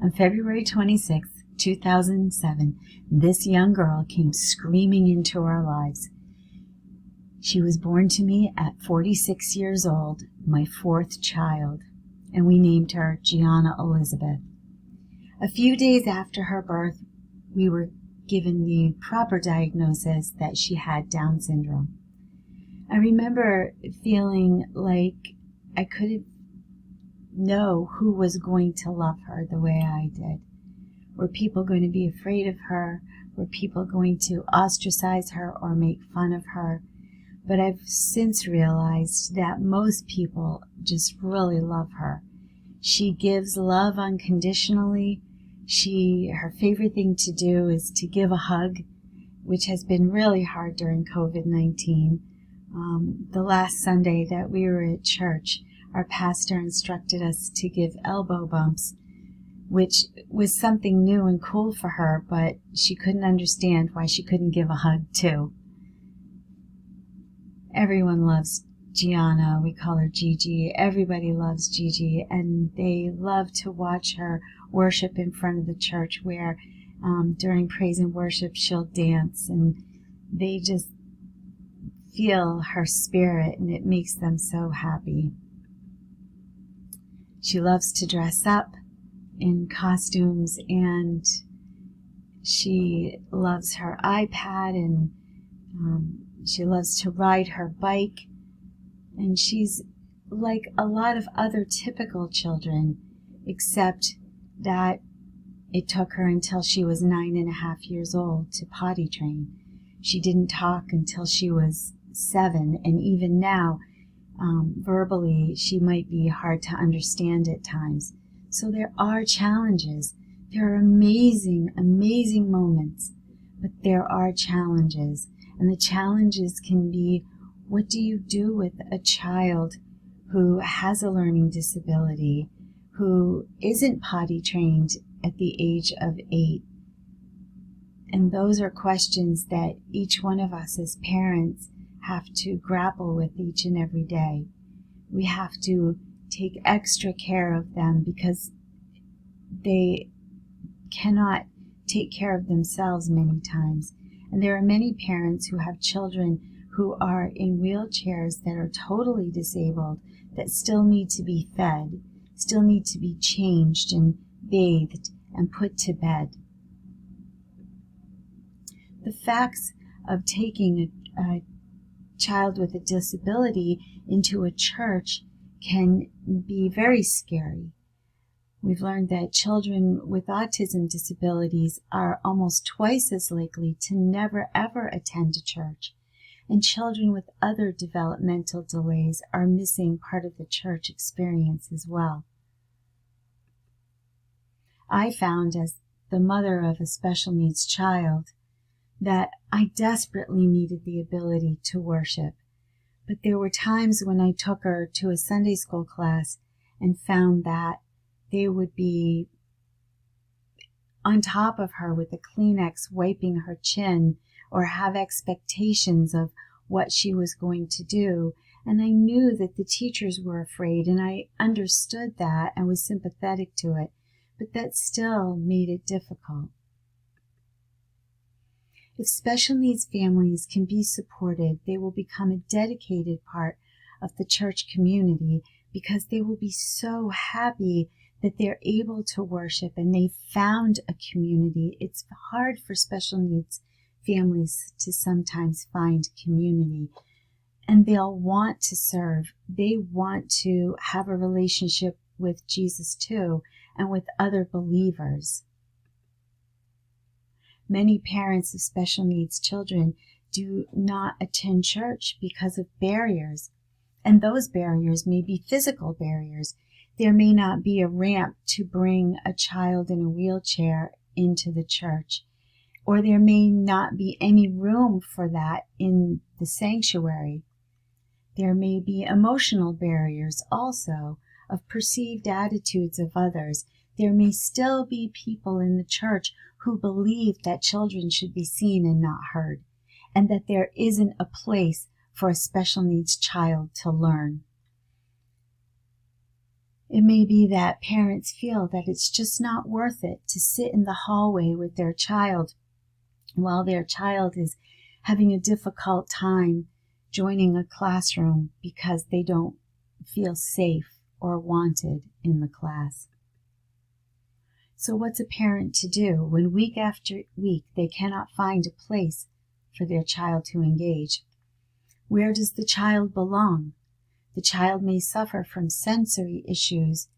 On February 26, 2007, this young girl came screaming into our lives. She was born to me at 46 years old, my fourth child, and we named her Gianna Elizabeth. A few days after her birth, we were given the proper diagnosis that she had Down syndrome. I remember feeling like I couldn't know who was going to love her the way I did. Were people going to be afraid of her? Were people going to ostracize her or make fun of her? But I've since realized that most people just really love her. She gives love unconditionally. Her favorite thing to do is to give a hug, which has been really hard during COVID-19. The last Sunday that we were at church, our pastor instructed us to give elbow bumps, which was something new and cool for her, but she couldn't understand why she couldn't give a hug too. Everyone loves Gianna. We call her Gigi. Everybody loves Gigi, and they love to watch her worship in front of the church where during praise and worship she'll dance, and they just feel her spirit, and it makes them so happy. She loves to dress up in costumes, and she loves her iPad, and she loves to ride her bike, and she's like a lot of other typical children, except that it took her until she was 9.5 years old to potty train. She didn't talk until she was 7, and even now, verbally, she might be hard to understand at times. So there are challenges. There are amazing, amazing moments, but there are challenges. And the challenges can be, what do you do with a child who has a learning disability, who isn't potty trained at the age of 8? And those are questions that each one of us as parents have to grapple with each and every day. We have to take extra care of them because they cannot take care of themselves many times. And there are many parents who have children who are in wheelchairs that are totally disabled, that still need to be fed, still need to be changed and bathed and put to bed. The facts of taking a child with a disability into a church can be very scary. We've learned that children with autism disabilities are almost twice as likely to never ever attend a church, and children with other developmental delays are missing part of the church experience as well. I found, as the mother of a special needs child, that I desperately needed the ability to worship. But there were times when I took her to a Sunday school class and found that they would be on top of her with a Kleenex wiping her chin, or have expectations of what she was going to do. And I knew that the teachers were afraid, and I understood that and was sympathetic to it, but that still made it difficult. If special needs families can be supported, they will become a dedicated part of the church community because they will be so happy that they're able to worship and they found a community. It's hard for special needs families to sometimes find community, and they'll want to serve. They want to have a relationship with Jesus too, and with other believers. Many parents of special needs children do not attend church because of barriers, and those barriers may be physical barriers. There may not be a ramp to bring a child in a wheelchair into the church, or there may not be any room for that in the sanctuary. There may be emotional barriers also of perceived attitudes of others. There may still be people in the church who believe that children should be seen and not heard, and that there isn't a place for a special needs child to learn. It may be that parents feel that it's just not worth it to sit in the hallway with their child while their child is having a difficult time joining a classroom because they don't feel safe or wanted in the class. So what's a parent to do when week after week they cannot find a place for their child to engage? Where does the child belong? The child may suffer from sensory issues,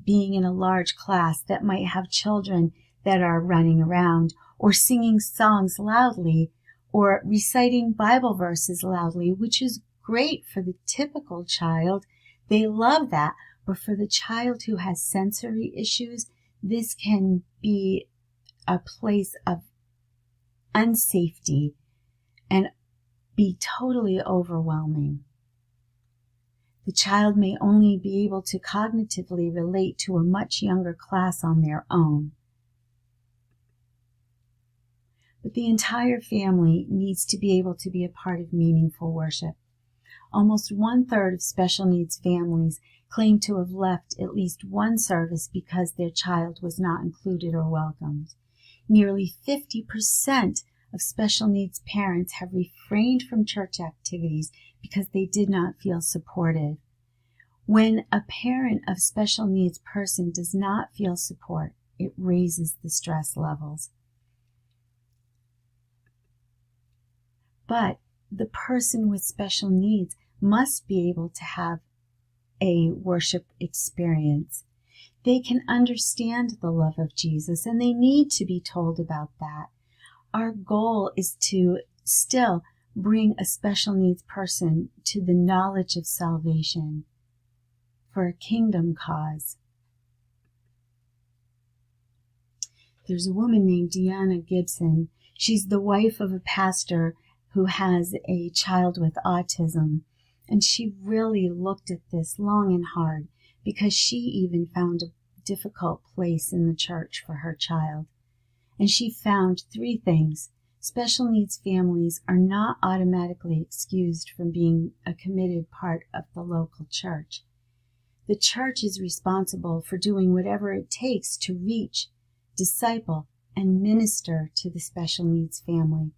being in a large class that might have children that are running around or singing songs loudly or reciting Bible verses loudly, which is great for the typical child. They love that. But for the child who has sensory issues, this can be a place of unsafety and be totally overwhelming. The child may only be able to cognitively relate to a much younger class on their own. But the entire family needs to be able to be a part of meaningful worship. Almost 1/3 of special needs families claim to have left at least one service because their child was not included or welcomed. Nearly 50% of special needs parents have refrained from church activities because they did not feel supported. When a parent of special needs person does not feel support, it raises the stress levels. But the person with special needs must be able to have a worship experience. They can understand the love of Jesus, and they need to be told about that. Our goal is to still bring a special needs person to the knowledge of salvation for a kingdom cause. There's a woman named Deanna Gibson. She's the wife of a pastor who has a child with autism. And she really looked at this long and hard because she even found a difficult place in the church for her child. And she found 3 things. Special needs families are not automatically excused from being a committed part of the local church. The church is responsible for doing whatever it takes to reach, disciple, and minister to the special needs family.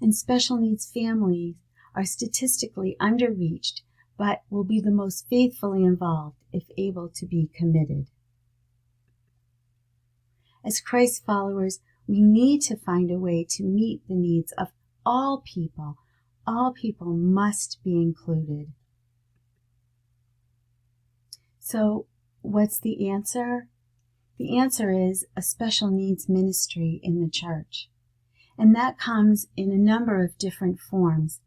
And special needs families are statistically underreached, but will be the most faithfully involved if able to be committed. As Christ followers, we need to find a way to meet the needs of all people. All people must be included. So, what's the answer? The answer is a special needs ministry in the church. And that comes in a number of different forms.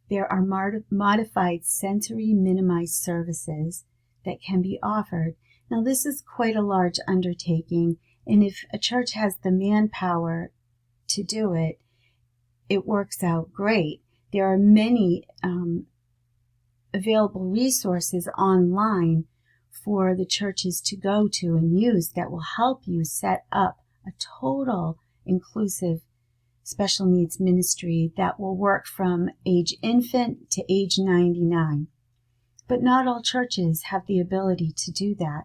There are modified sensory minimized services that can be offered. Now, this is quite a large undertaking, and if a church has the manpower to do it, it works out great. There are many available resources online for the churches to go to and use that will help you set up a total inclusive special needs ministry that will work from age infant to age 99. But not all churches have the ability to do that.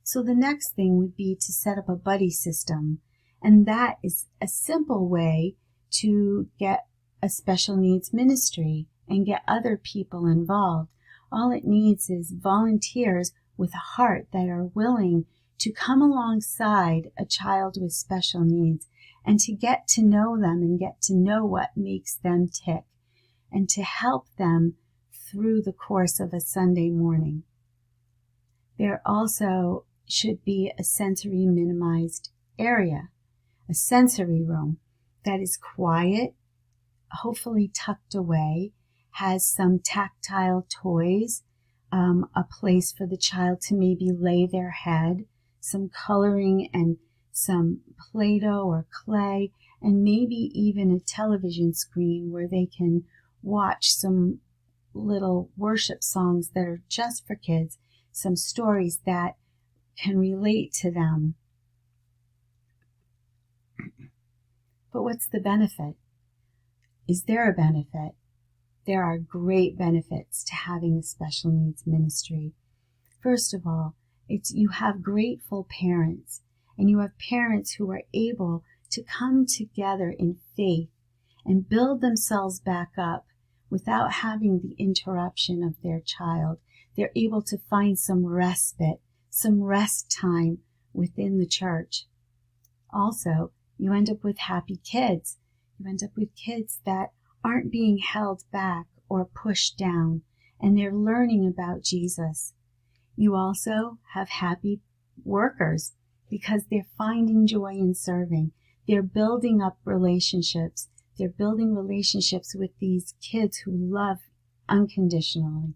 So the next thing would be to set up a buddy system. And that is a simple way to get a special needs ministry and get other people involved. All it needs is volunteers with a heart that are willing to come alongside a child with special needs and to get to know them and get to know what makes them tick and to help them through the course of a Sunday morning. There also should be a sensory minimized area, a sensory room that is quiet, hopefully tucked away, has some tactile toys, a place for the child to maybe lay their head, some coloring and some Play-Doh or clay, and maybe even a television screen where they can watch some little worship songs that are just for kids, some stories that can relate to them. But what's the benefit? Is there a benefit? There are great benefits to having a special needs ministry. First of all, it's you have grateful parents, and you have parents who are able to come together in faith and build themselves back up without having the interruption of their child. They're able to find some respite, some rest time within the church. Also, you end up with happy kids. You end up with kids that aren't being held back or pushed down, and they're learning about Jesus. You also have happy workers because they're finding joy in serving. They're building up relationships. They're building relationships with these kids who love unconditionally.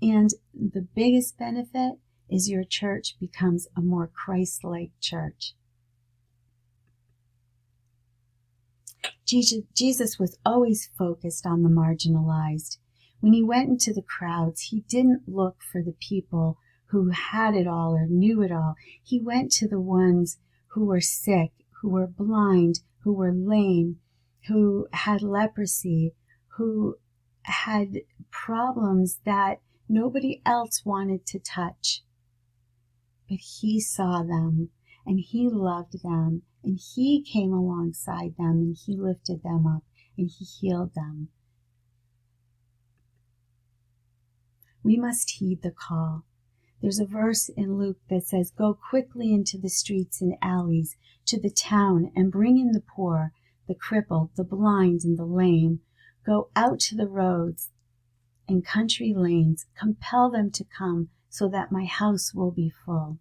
And the biggest benefit is your church becomes a more Christ-like church. Jesus was always focused on the marginalized. When he went into the crowds, he didn't look for the people who had it all or knew it all. He went to the ones who were sick, who were blind, who were lame, who had leprosy, who had problems that nobody else wanted to touch. But he saw them, and he loved them, and he came alongside them, and he lifted them up, and he healed them. We must heed the call. There's a verse in Luke that says, "Go quickly into the streets and alleys, to the town, and bring in the poor, the crippled, the blind, and the lame. Go out to the roads and country lanes. Compel them to come, so that my house will be full."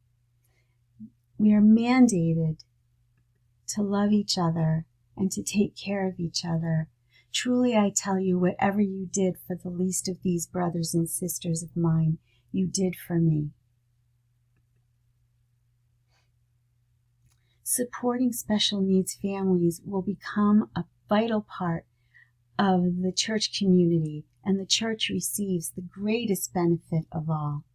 We are mandated to love each other and to take care of each other. Truly, I tell you, whatever you did for the least of these brothers and sisters of mine, you did for me. Supporting special needs families will become a vital part of the church community, and the church receives the greatest benefit of all.